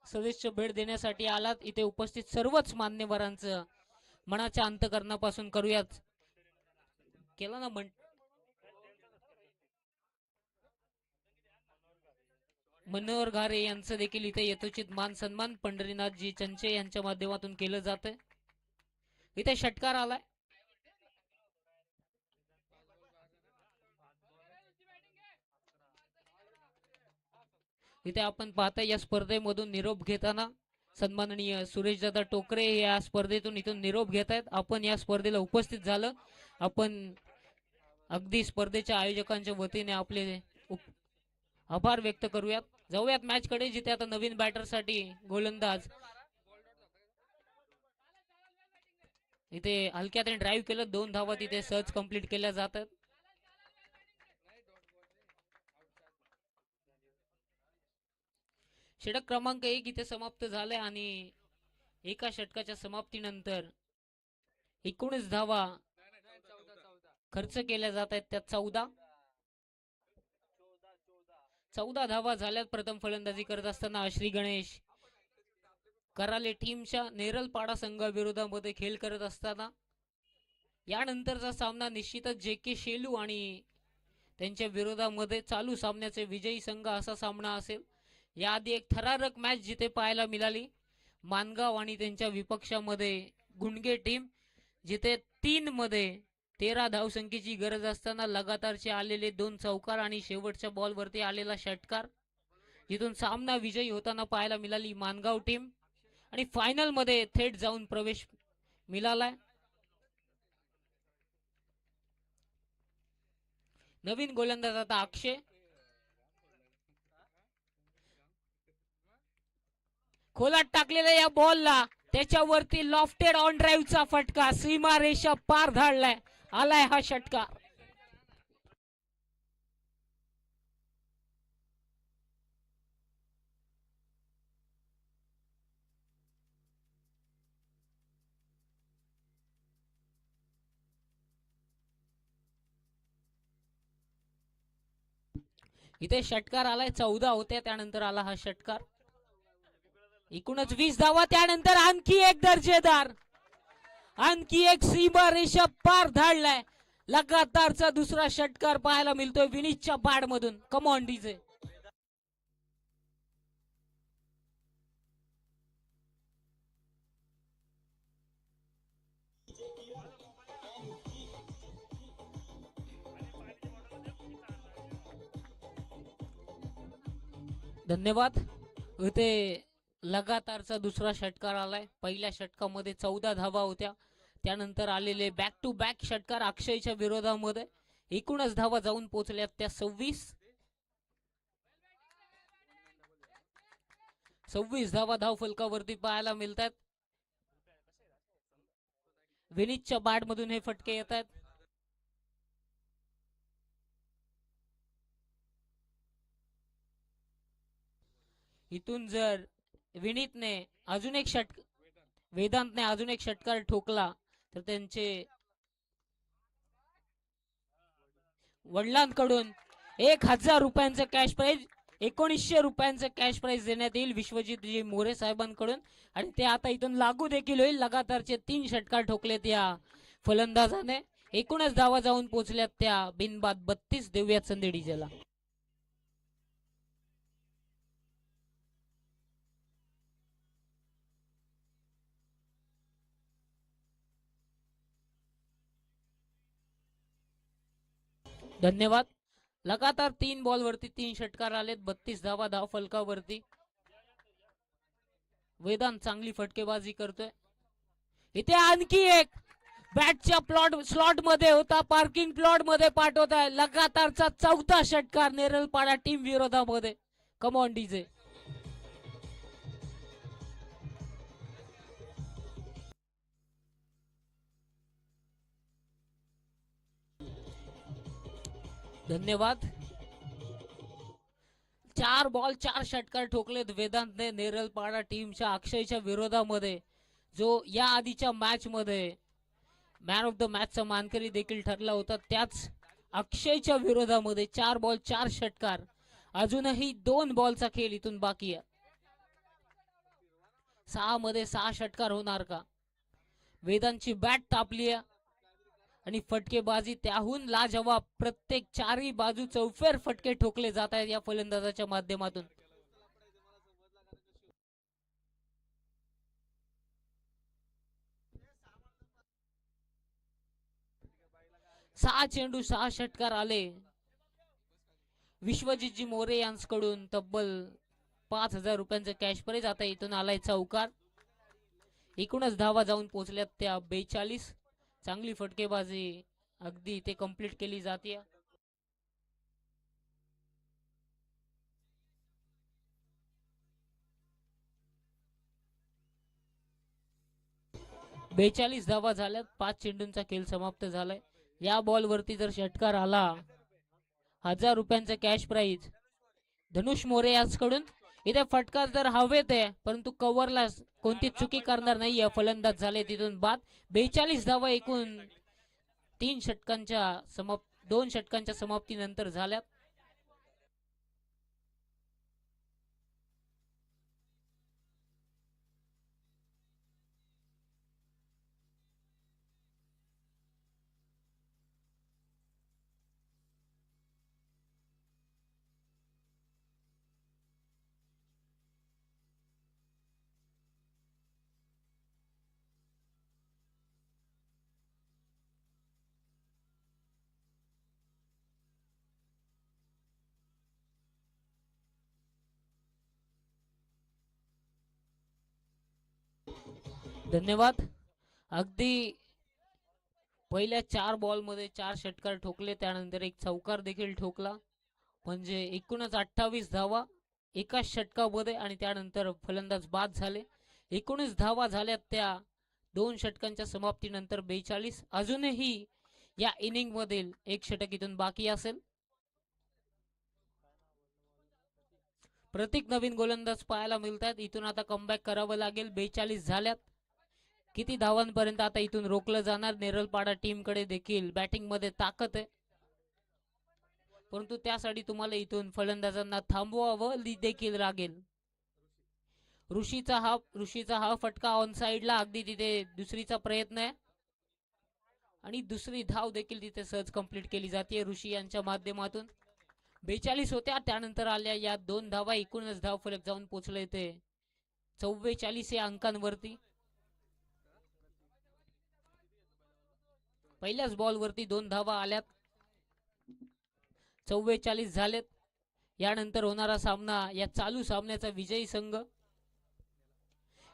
सदस्य भेट देण्यासाठी आलात इथे उपस्थित सर्वच मान्यवरांचं मनाच्या अंतकरणापासून करूयात केला ना मनोहर घारे यांचं देखील इथे यथोचित मान सन्मान पंढरीनाथजी चंचे यांच्या माध्यमातून केलं जात. इथे षटकार आलाय. इथे आपण पाहता या स्पर्धेमधून निरोप घेताना सन्माननीय सुरेशदादा टोकरे या स्पर्धेतून इथून निरोप घेत आहेत. आपण या स्पर्धेला उपस्थित झालं आपण अगदी स्पर्धेच्या आयोजकांच्या वतीने आपले आभार व्यक्त करूयात. जाऊयात मॅच कडे जिथे आता नवीन बॅटर साठी गोलंदाज इथे हलक्याने ड्राईव्ह केलं 2 धावा तिथे सहज कंप्लीट केल्या जातात. षटक क्रमांक 1 इथे समाप्त झाले आणि एका षटकाच्या समाप्तीनंतर 19 धावा खर्च केल्या जात आहेत. त्यात 14 धावा झाल्यात. प्रथम फलंदाजी करत असताना श्री गणेश कराले टीमच्या नेरलपाडा संघाविरोधामध्ये खेळ करत असताना यानंतरचा सामना निश्चितच JK शेलू आणि त्यांच्या विरोधामध्ये चालू सामन्याचे विजयी संघ असा सामना असेल. याआधी एक थरारक मॅच जिथे पाहायला मिळाली मानगाव आणि त्यांच्या विपक्षामध्ये गुंडगे टीम जिथे 3 मध्ये 13 धावसंख्येची गरज असताना लगातारचे आलेले 2 चौकार आणि शेवटच्या बॉलवरती आलेला षटकार जिथून सामना विजयी होताना पाहायला मिळाली मानगाव टीम आणि फायनल मध्ये थेट जाऊन प्रवेश मिळालाय. नवीन गोलंदाज आता अक्षय खोलात टाकलेल्या या बॉलला त्याच्यावरती लॉफ्टेड ऑन ड्राईव्हचा फटका सीमा रेषा पार धाडलाय. आलाय हा षटकार. इथे षटकार आलाय 14 होत्या त्यानंतर आला हा षटकार. एकूणच 20 धावा त्यानंतर आणखी एक दर्जेदार आणखी एक सीमा रेषा पार धाडलाय. लगातारचा दुसरा षटकार पाहायला मिळतोय विनीतच्या बॅट मधून. Come on DJ. धन्यवाद. इथे लगातारचा दुसरा षटकार आलाय. पहिल्या षटकामध्ये 14 धावा होत्या त्यानंतर आलेले बॅक टू बॅक षटकार अक्षयच्या विरोधामध्ये एकूणच धावा जाऊन पोहोचल्यात त्या 26 धावा धाव फलकावरती पाहायला मिळतात. विनीतच्या बॅट मधून हे फटके येत आहेत. इथून जर विनीतने अजून एक वेदांतने अजून एक षटकार ठोकला तर त्यांचे वडिलांकडून 1000 रुपयांचं कॅश प्राइज 1900 रुपयांचं कॅश प्राइज देण्यात येईल विश्वजितजी मोरे साहेबांकडून आणि ते आता इथून लागू देखील होईल. लगातारचे 3 षटकार ठोकलेत या फलंदाजाने. एकूणच धावा जाऊन पोहोचल्यात त्या बिनबाद 32 देऊयात संधी डीजेला. धन्यवाद. लगातार 3 बॉल वरती 3 षटकार आलेत. 32 धावा धाव फलकावरती. वेदांत चांगली फटकेबाजी करतोय. इथे आणखी एक बॅटच्या स्लॉट मध्ये होता पार्किंग प्लॉट मध्ये पाठवत आहे. लगातारचा 4था षटकार नेरलपाडा टीम विरोधामध्ये. Come on DJ. धन्यवाद. 4 बॉल 4 षटकार ठोकलेत वेदांतने नेरलपाडा टीमच्या अक्षयच्या विरोधामध्ये जो या आधीच्या मॅच मध्ये मॅन ऑफ द मॅचचा मानकरी देखील ठरला होता. त्याच अक्षयच्या विरोधामध्ये 4 बॉल 4 षटकार. अजूनही 2 बॉलचा खेळ इथून बाकी आहे. 6 मध्ये 6 षटकार होणार का? वेदांची बॅट तापली आणि फटकेबाजी त्याहून लाजवाब. प्रत्येक चारही बाजू चौफेर फटके ठोकले जात आहेत या फलंदाजाच्या माध्यमातून. सहा चेंडू 6 षटकार आले. विश्वजितजी मोरे यांच्याकडून तब्बल 5,000 रुपयांचं कॅश प्राइज. आता इथून आलाय चौकार. एकूणच धावा जाऊन पोहोचल्यात त्या 42. चांगली फटकेबाजी अगदी इथे कंप्लीट केली जाते. 42 धावा झाल्यात. 5 चेंडूंचा खेळ समाप्त झालाय. या बॉल वरती जर षटकार आला 1,000 रुपयांचा कॅश प्राइज धनुष मोरे यांच्याकडून. इथे फटकार जर हवेत आहे परंतु कव्हरला कोणती चुकी करणार नाहीये फलंदाज झाले तिथून बाद. 42 धावा एकूण 2 षटकांच्या समाप्तीनंतर झाल्यात. धन्यवाद. अगदी पहिल्या 4 बॉल मध्ये 4 षटकार ठोकले. त्यानंतर एक चौकार देखील ठोकला. म्हणजे एकूणच 28 धावा एकाच षटकामध्ये आणि त्यानंतर फलंदाज बाद झाले. 19 धावा झाल्यात त्या 2 षटकांच्या समाप्तीनंतर 42. अजूनही या इनिंग मधील एक षटक इथून बाकी असेल. प्रत्येक नवीन गोलंदाज पाहायला मिळतात. इथून आता कमबॅक करावं लागेल. 42 झाल्यात. किती धावांपर्यंत आता इथून रोखलं जाणार? नेरलपाडा टीम कडे देखील बॅटिंग मध्ये ताकद आहे परंतु त्यासाठी तुम्हाला इथून फलंदाजांना थांबवावं देखील लागेल. ऋषीचा हा फटका ऑन साइडला. अगदी तिथे दुसरीचा प्रयत्न आहे आणि दुसरी धाव देखील तिथे सहज कंप्लीट केली जाते ऋषी यांच्या माध्यमातून. 42 होत्या. त्यानंतर आल्या या 2 धावा. एकूणच धाव फलक जाऊन पोहोचले ते 44 या अंकांवरती. पहिल्याच बॉल वरती 2 धावा आल्यात. 44 झालेत. यानंतर होणारा सामना या चालू सामन्याचा विजयी संघ.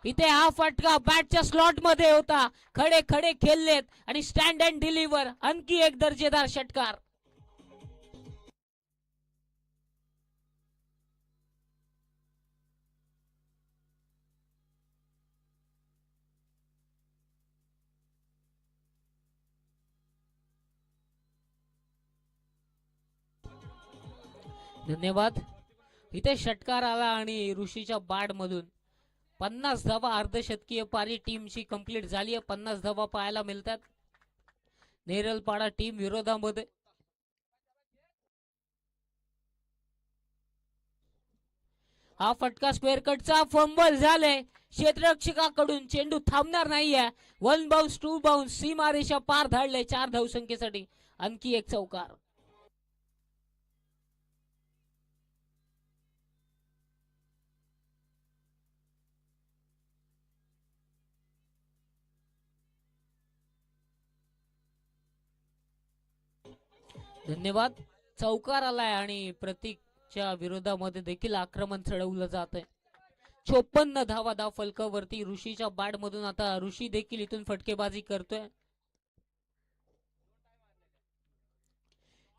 इथे हा फटका बॅटच्या स्लॉट मध्ये होता. खडे खडे खेळलेत आणि स्टँड अँड डिलिव्हर. आणखी एक दर्जेदार षटकार. धन्यवाद. इथे षटकार आला आणि ऋषीच्या बॅट मधून 50 धावा अर्धशतकीय पारी टीमची कंप्लीट झाली आहे. 50 धावा पाहायला मिळतात नेरलपाडा टीम विरोधामध्ये. हा फटका स्क्वेअर कटचा. फंबल झाले क्षेत्ररक्षकाकडून. चेंडू थांबणार नाहीये. 1 बाउन्स 2 बाउन्स. सीमारेषा पार धाडले 4 धावसंख्येसाठी. आणखी एक चौकार. धन्यवाद. चौकार आलाय आणि प्रतीकच्या विरोधामध्ये देखील आक्रमण चढवलं जात आहे. 54 धावा धाव फलकावरती. ऋषीच्या बॅट मधून आता ऋषी देखील इथून फटकेबाजी करतोय.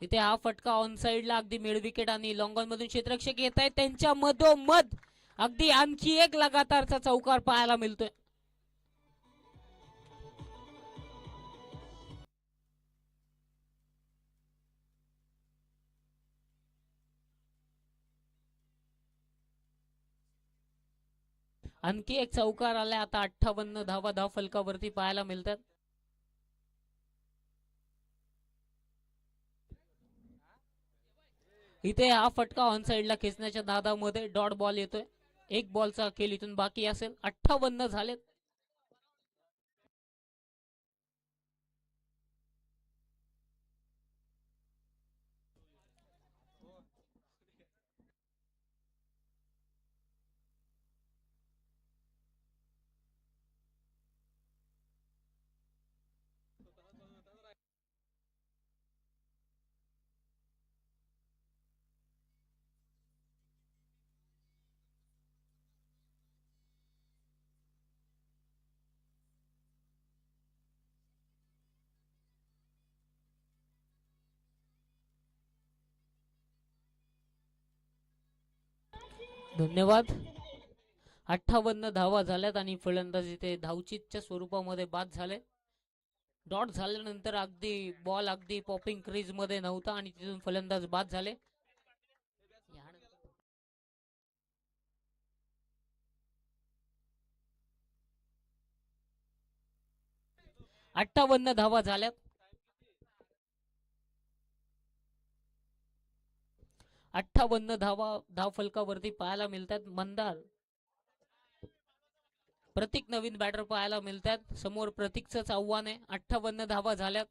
इथे हा फटका ऑन साइडला. अगदी मिड विकेट आणि लॉंग ऑन मधून क्षेत्ररक्षक येत आहेत. त्यांच्या मधोमध अगदी आणखी एक लगातारचा चौकार पाहायला मिळतोय. आणखी एक चौकार आलाय. आता 58 धावा धाव फलकावरती पाहायला मिळतात. इथे हा फटका ऑन साइडला खेचण्याच्या नादामध्ये डॉट बॉल येतोय. एक बॉलचा खेळ इथून बाकी असेल. 58 झालेत. धन्यवाद. 58 धावा झाल्यात आणि फलंदाज इथे धावचीतच्या स्वरूपामध्ये बाद झाले. डॉट झाल्यानंतर अगदी बॉल अगदी पॉपिंग क्रीज मध्ये नव्हता आणि तिथून फलंदाज बाद झाले. 58 धावा झाल्यात. 58 धावा धाव फलकावरती पाहायला मिळतात. मंदार प्रतीक नवीन बॅटर पाहायला मिळतात. समोर प्रतीकच आव्हान आहे. 58 धावा झाल्यात.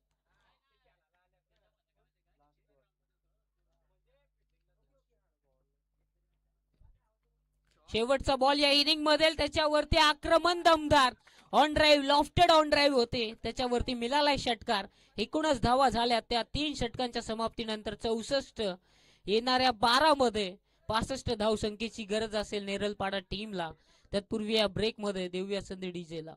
शेवटचा बॉल या इनिंग मध्ये त्याच्यावरती आक्रमण दमदार on drive lofted on drive होते त्याच्यावरती मिळालाय षटकार. एकूणच धावा झाल्या त्या 3 षटकांच्या समाप्तीनंतर 64. येणाऱ्या 12 मध्ये 65 धावसंख्येची गरज असेल नेरलपाडा टीमला. तत्पूर्वी या ब्रेक मध्ये देऊया संधी डीजेला.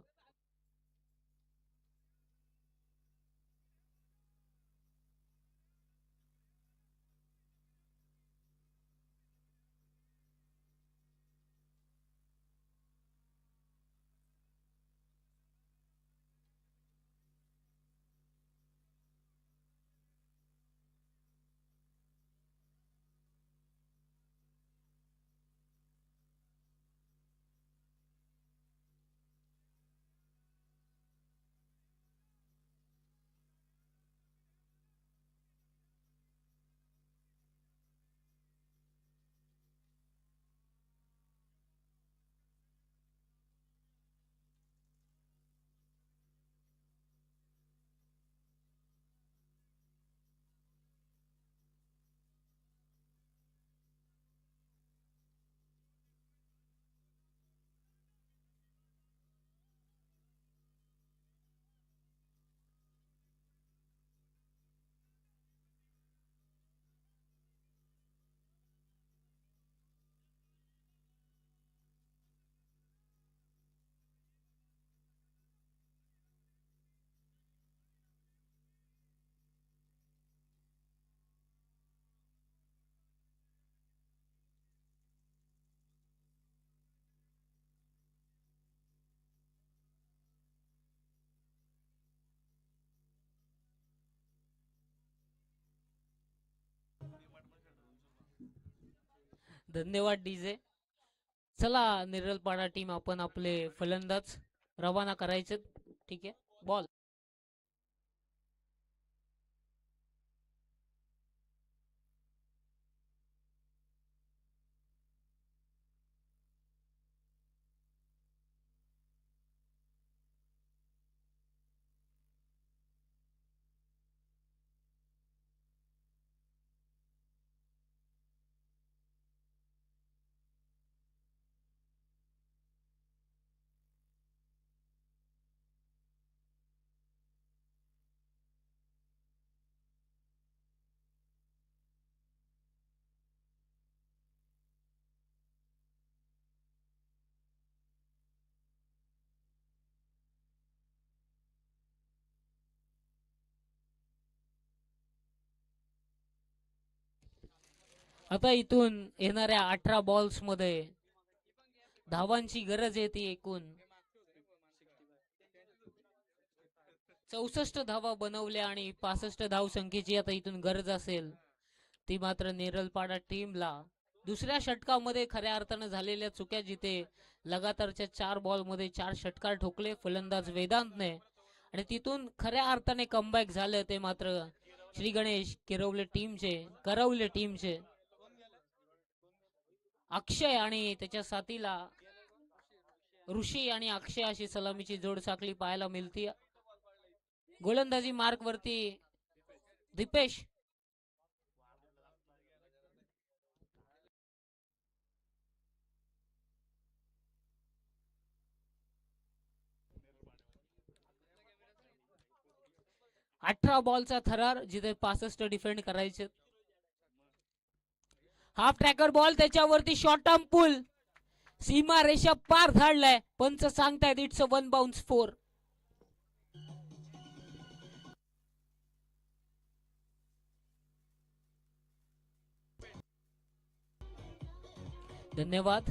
धन्यवाद डीजे. चला नेरलपाडा टीम आपण आपले फलंदाज रवाना करायचे. ठीक आहे. बॉल. आता इथून येणाऱ्या 18 बॉल्स मध्ये धावांची गरज आहे ती एकूण 64 धावा बनवल्या आणि 65 धाव संख्येची आता इथून गरज असेल ती मात्र नेरलपाडा टीमला. दुसऱ्या षटकामध्ये खऱ्या अर्थानं झालेल्या चुक्या जिथे लगातारच्या 4 बॉल मध्ये 4 षटकार ठोकले फलंदाज वेदांतने आणि तिथून खऱ्या अर्थाने कमबॅक झालं ते मात्र श्री गणेश करवले टीमचे अक्षय आणि त्याच्या साथीला ऋषी आणि अक्षय अशी सलामीची जोड साखळी पाहायला मिळते. गोलंदाजी मार्क वरती दीपेश. अठरा बॉलचा थरार जिथे 65 डिफेंड करायचे. हाफ ट्रॅकर बॉल त्याच्यावरती शॉर्ट टर्म पुल सीमा रेषा पार धाडलाय. पंच सांगतायत इट्स अ 1 बाउन्स 4. धन्यवाद.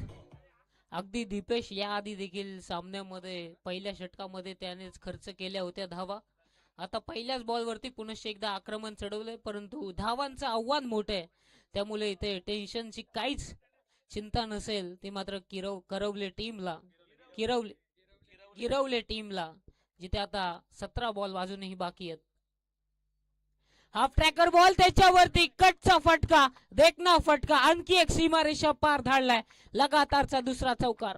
अगदी दीपेश याआधी देखील सामन्यामध्ये पहिल्या षटकामध्ये त्यानेच खर्च केल्या होत्या धावा. आता पहिल्याच बॉलवरती पुनश्च एकदा आक्रमण चढवलंय, परंतु धावांचं आव्हान मोठं आहे, त्यामुळे इथे टेन्शनची काहीच चिंता नसेल. ती मात्र गिरवले टीमला जिथे आता 17 बॉल अजूनही बाकी आहेत. हाफ ट्रॅकर बॉल त्याच्यावरती कटचा फटका, देखना फटका, आणखी एक सीमारेषा पार धाडलाय. लगातारचा दुसरा चौकार.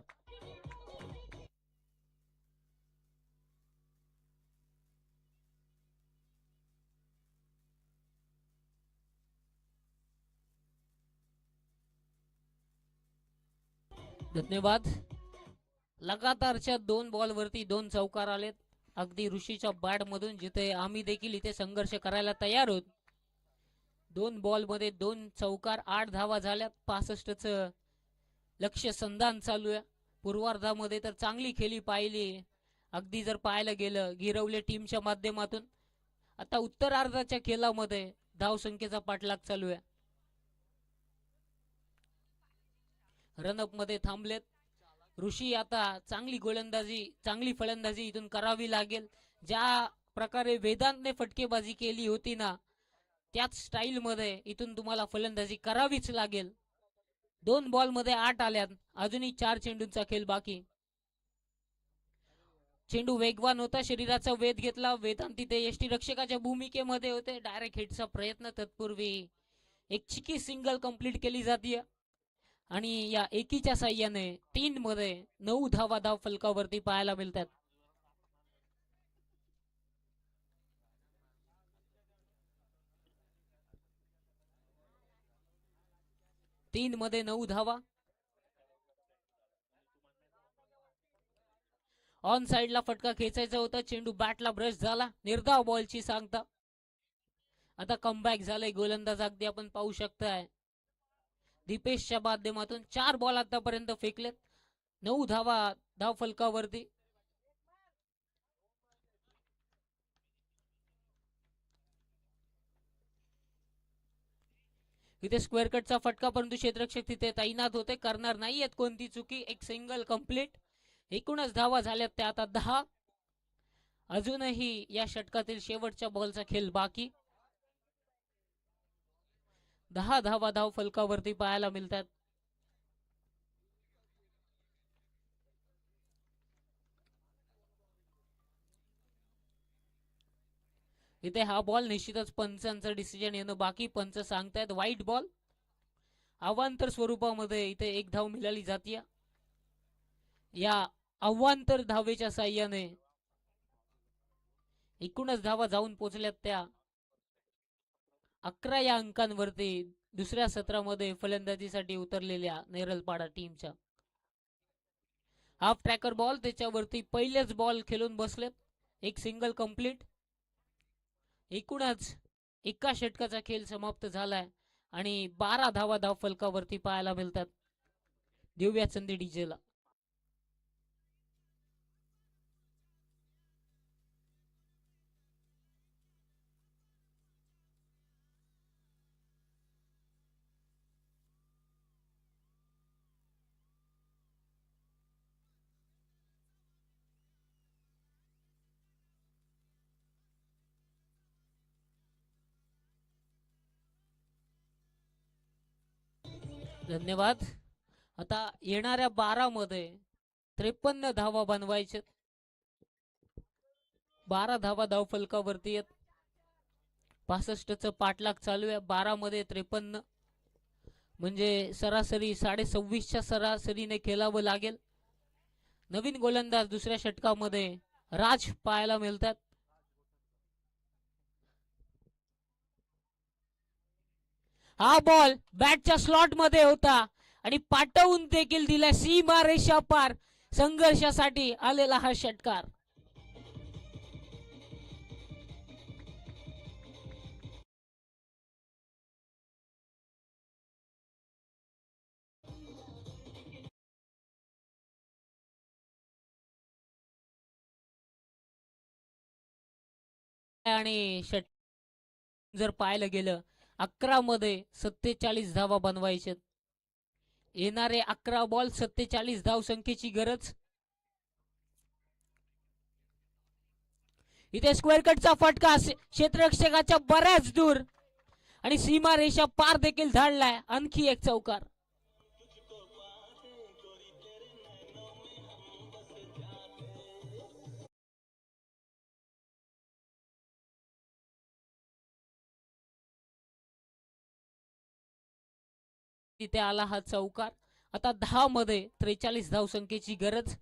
धन्यवाद. लगातारच्या 2 बॉलवरती 2 चौकार आलेत. अगदी ऋषीच्या बॅट मधून, जिथे आम्ही देखील इथे संघर्ष करायला तयार आहोत. 2 बॉलमध्ये 2 चौकार, 8 धावा झाल्यात. 65चं लक्ष्य संधान चालू आहे. पूर्वार्धामध्ये तर चांगली खेळी पाहिली अगदी जर पाहायला गेलं गिरवले टीमच्या माध्यमातून. आता उत्तरार्धाच्या खेळामध्ये धावसंख्येचा पाठलाग चालू आहे. रनअप मध्ये थांबलेत ऋषी. आता चांगली गोलंदाजी, चांगली फलंदाजी इथून करावी लागेल. ज्या प्रकारे वेदांतने फटकेबाजी केली होती ना, त्याच स्टाईल मध्ये इथून तुम्हाला फलंदाजी करावीच लागेल. 2 बॉल मध्ये 8 आल्यात. अजूनही 4 चेंडूंचा खेळ बाकी. चेंडू वेगवान होता, शरीराचा वेध घेतला. वेदांत तिथे यष्टी रक्षकाच्या भूमिकेमध्ये होते. डायरेक्ट हिटचा प्रयत्न, तत्पूर्वी एक चिकी सिंगल कंप्लीट केली जाते आणि या एकीच्या साह्याने 3 मध्ये 9 धावा धाव फलकावरती पाहायला मिळतात. 3 मध्ये 9 धावा. ऑन साइडला फटका खेचायचा होता. चेंडू बॅटला ब्रश झाला. निर्धाव बॉलची सांगता. आता कमबॅक झालंय गोलंदाज. अगदी आपण पाहू शकताय दीपेशच्या माध्यमातून 4 बॉल आतापर्यंत फेकलेत. 9 धावा धाव फलकावरती. इथे स्क्वेअर कटचा फटका, परंतु क्षेत्ररक्षक तिथे तैनात होते, करणार नाहीयेत कोणती चुकी. एक सिंगल कंप्लीट. एकूणच धावा झाल्यात त्या आता 10. अजूनही या षटकातील शेवटच्या बॉलचा खेळ बाकी. 10 धावा धाव फलकावरती पाहायला मिळतात. इथे हा बॉल निश्चितच पंचांचं डिसिजन येणं बाकी. पंच सांगतायत वाईट बॉल. अवांतर स्वरूपामध्ये इथे 1 धाव मिळाली जाते. या अवांतर धावेच्या साह्याने एकूणच धावा जाऊन पोहोचल्यात त्या 11 या अंकांवरती दुसऱ्या सत्रामध्ये फलंदाजीसाठी उतरलेल्या नेरलपाडा टीमच्या. हाफ ट्रॅकर बॉल त्याच्यावरती पहिलेच बॉल खेळून बसलेत. एक सिंगल कंप्लीट. एकूणच एका षटकाचा खेळ समाप्त झालाय आणि 12 धावा धाव फलकावरती पाहायला मिळतात. देऊया संधी डीजेला. धन्यवाद. आता येणाऱ्या 12 मध्ये 53 धावा बनवायचे. 12 धावा धाव फलकावरती आहेत. 65चं पाठलाग चालू आहे. 12 मध्ये 53. म्हणजे सरासरी 26.5च्या सरासरीने खेळावं लागेल. नवीन गोलंदाज दुसऱ्या षटकामध्ये राज पाहायला मिळतात. हा बॉल बॅटच्या स्लॉट मध्ये होता आणि पाठवून देखील दिला सीमा रेषा पार. संघर्षासाठी आलेला हा षटकार. आणि जर पाहायला गेलं 11 मध्ये 47 धावा बनवायचे. येणारे 11 बॉल 47 धाव संख्येची गरज. इथे स्क्वेअर कटचा फटका क्षेत्ररक्षकाच्या बऱ्याच दूर आणि सीमा रेषा पार देखील धाडलाय. आणखी एक चौकार. तिथे आला हा चौकार. आता 10 मध्ये 43 धाव संख्येची गरज.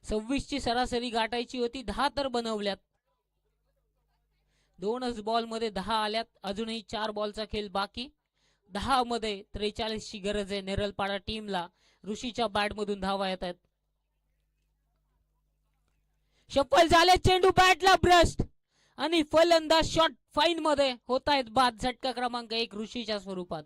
26ची सरासरी गाठायची होती, 10 तर बनवल्यात. 2च बॉल मध्ये 10 आल्यात. अजूनही 4 बॉलचा खेळ बाकी. 10 मध्ये 43ची गरज आहे नेरलपाडा टीमला. ऋषीच्या बॅट मधून धावा येत आहेत. शफल झाले चेंडू बॅटला ब्रस्ट आणि फलंदाज शॉट फाईन मध्ये होत आहेत बाद. झटका क्रमांक 1 ऋषीच्या स्वरूपात.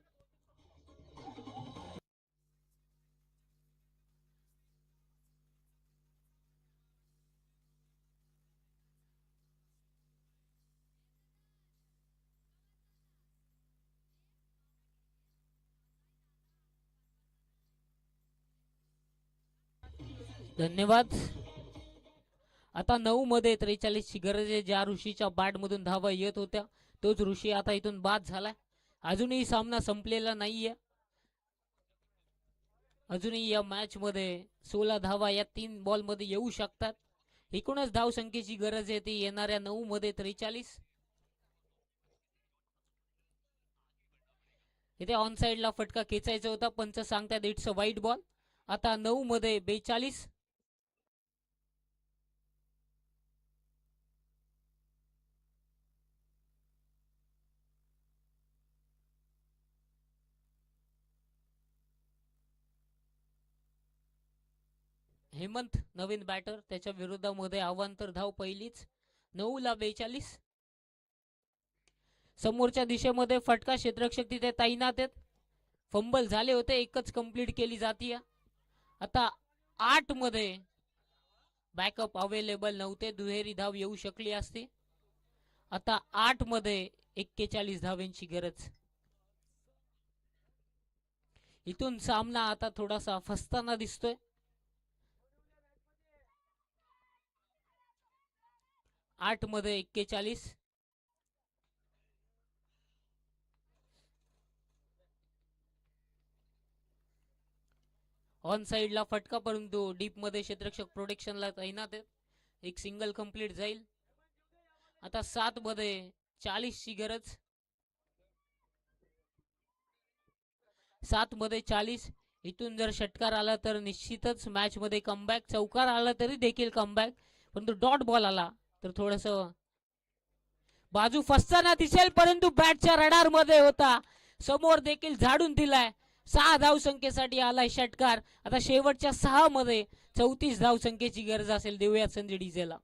धन्यवाद. आता 9 मध्ये 43ची गरज आहे. ज्या ऋषीच्या बॅट मधून धावा येत होत्या तोच ऋषी आता इथून बाद झालाय. अजूनही सामना संपलेला नाहीये. अजूनही या मॅच मध्ये 16 धावा या 3 बॉल मध्ये येऊ शकतात. एकूणच धाव संख्येची गरज आहे ती येणाऱ्या 9 मध्ये 43. इथे ऑन साइडला फटका खेचायचा होता. पंच सांगतात इट्स अ वाईट बॉल. आता 9 मध्ये 42. हेमंत नवीन बॅटर, त्याच्या विरोधामध्ये अवांतर धाव पहिलीच. 9 ला 42. समोरच्या दिशेमध्ये फटका. क्षेत्ररक्षक तिथे तैनात आहेत. फंबल झाले होते, एकच कंप्लीट केली जाते. आता 8 मध्ये बॅकअप अवेलेबल नव्हते, दुहेरी धाव येऊ शकली असती. आता 8 मध्ये 41 धावांची गरज. इथून सामना आता थोडासा फसताना दिसतोय. 8 मध्ये 41. ऑन साइडला फटका, परंतु डीप मध्ये क्षेत्ररक्षक प्रोटेक्शनला तैनात आहेत. एक सिंगल कंप्लीट जाईल. आता 7 मध्ये 40 ची गरज. 7 मध्ये 40. इथून जर षटकार आला तर निश्चितच मॅच मध्ये कमबॅक. चौकार आला तरी देखील कमबॅक, परंतु डॉट बॉल आला तर थोडस बाजू फसताना दिसेल, परंतु बॅटच्या रडार मध्ये होता. समोर देखील झाडून दिलाय. 6 धाव संख्येसाठी आलाय षटकार. आता शेवटच्या 6 मध्ये 34 धाव संख्येची गरज असेल देऊयात संधी डीजेला.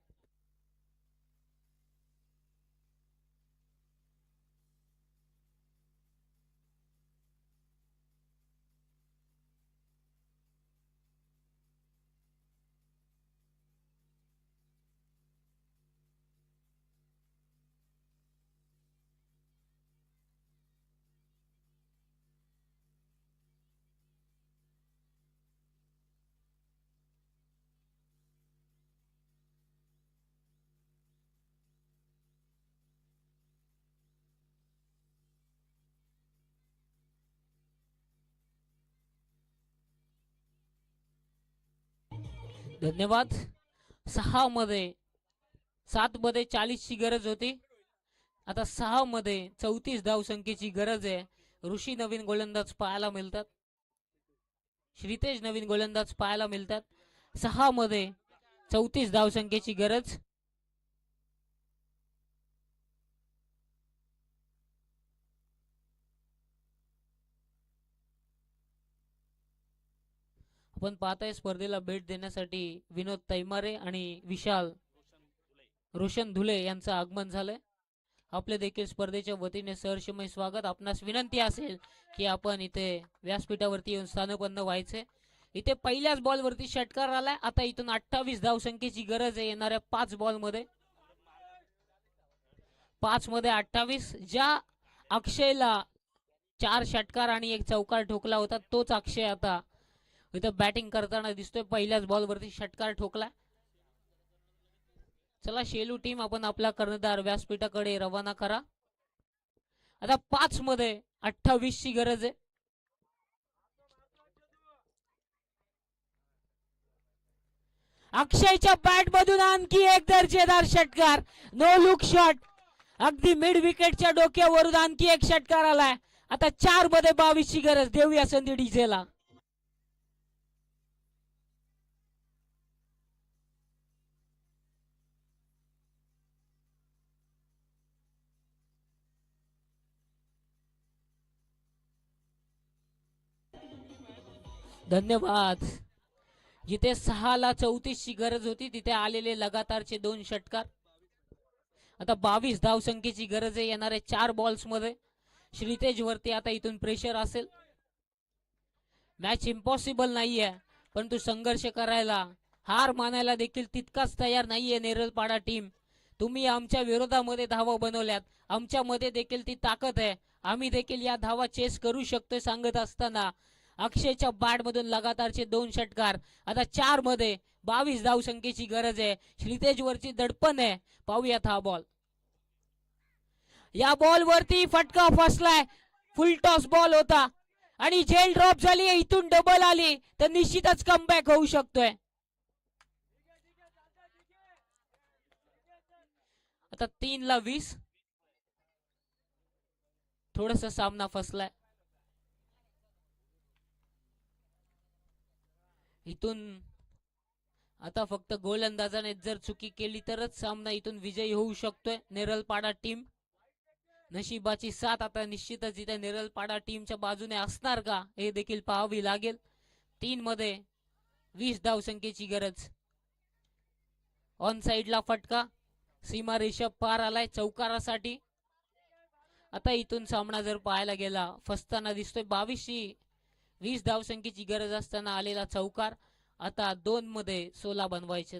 धन्यवाद. 6 मध्ये 7 मध्ये 40 ची गरज होती. आता 6 मध्ये 34 धाव संख्येची गरज आहे. ऋषी नवीन गोलंदाज पाहायला मिळतात. श्रीतेज नवीन गोलंदाज पाहायला मिळतात. 6 मध्ये 34 धावसंख्येची गरज. आपण पाहताय स्पर्धेला भेट देण्यासाठी विनोद तैमारे आणि विशाल रोशन धुले यांचं आगमन झालंय. आपले देखील स्पर्धेच्या वतीने सहर्षमय स्वागत. आपणास विनंती असेल की आपण इथे व्यासपीठावरती येऊन स्थानपन्न व्हायचे. इथे पहिल्याच बॉलवरती षटकार आलाय. आता इथून 28 धावसंख्येची गरज आहे येणाऱ्या 5 बॉलमध्ये. 5 मध्ये 28. ज्या अक्षयला 4 षटकार आणि 1 चौकार ठोकला होता तोच अक्षय आता इथं बॅटिंग करताना दिसतोय. पहिल्याच बॉलवरती षटकार ठोकला. चला शेलू टीम आपण आपला कर्णधार व्यासपीठाकडे रवाना करा. आता 5 मध्ये 28 ची गरज आहे. अक्षयच्या बॅट मधून आणखी एक दर्जेदार षटकार. No look shot. अगदी मिड विकेटच्या डोक्यावरून आणखी एक षटकार आलाय. आता 4 मध्ये 22 ची गरज. देऊया संधी डीजेला. धन्यवाद. जिथे 6 ला 34 ची गरज होती तिथे आलेले लगातारचे 2 षटकार. आता 22 धावसंख्येची गरज आहे येणाऱ्या 4 बॉल्स मध्ये. श्रीतेज वरती आता इथून प्रेशर असेल. मॅच इम्पॉसिबल नाहीये परंतु संघर्ष करायला, हार मानायला देखील तितकाच तयार नाहीये नेरलपाडा टीम. तुम्ही आमच्या विरोधामध्ये धावा बनवल्यात. आमच्यामध्ये देखील ती ताकद आहे. आम्ही देखील या धावा चेस करू शकतोय सांगत असताना अक्षयच्या बॅट मधून लगातारचे 2 षटकार. आता 4 मध्ये 22 धावसंख्येची गरज आहे. श्रीतेज वरची दडपण आहे. पाहूयात हा बॉल. या बॉल वरती फटका फसलाय. फुल टॉस बॉल होता आणि झेल ड्रॉप झाली. इथून डबल आली तर निश्चितच कमबॅक होऊ शकतोय. आता 3 ला 20. थोडस सामना फसलाय. इथून आता फक्त गोलंदाजाने जर चुकी केली तरच सामना इथून विजयी होऊ शकतोय नेरलपाडा टीम. नशिबाची साथ आता निश्चितच इथे नेरलपाडा टीमच्या बाजूने असणार का हे देखील पाहावी लागेल. 3 मध्ये 20 धावसंख्येची गरज. ऑन साइडला फटका. सीमा रेषा पार आलाय चौकारासाठी. आता इथून सामना जर पाहायला गेला फसताना दिसतोय. 22 20 धावसंख्येची गरज असताना आलेला चौकार. आता 2 मध्ये 16 बनवायचे.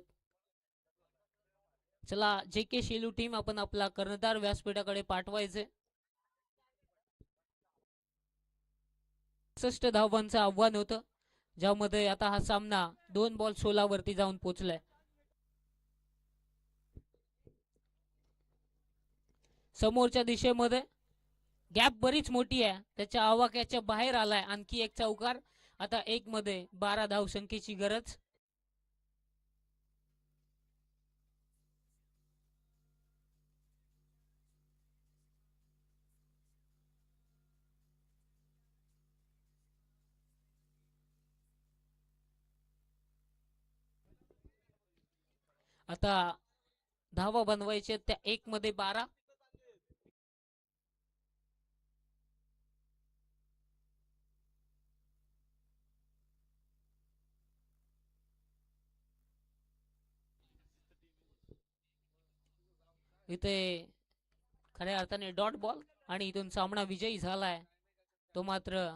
चला जे के शेलू टीम आपण आपला कर्णधार व्यासपीठाकडे पाठवायचे. 66 धावांचं आव्हान होतं ज्यामध्ये आता हा सामना 2 बॉल 16 वरती जाऊन पोहोचलाय. समोरच्या दिशेमध्ये गॅप बरीच मोठी आहे. त्याच्या आवाक्याच्या बाहेर आलाय आणखी एक चौकार. आता 1 मध्ये 12 धावसंख्येची गरज. आता धावा बनवायचे त्या 1 मध्ये 12. इथे खऱ्या अर्थाने डॉट बॉल आणि इथून सामना विजयी झालाय तो मात्र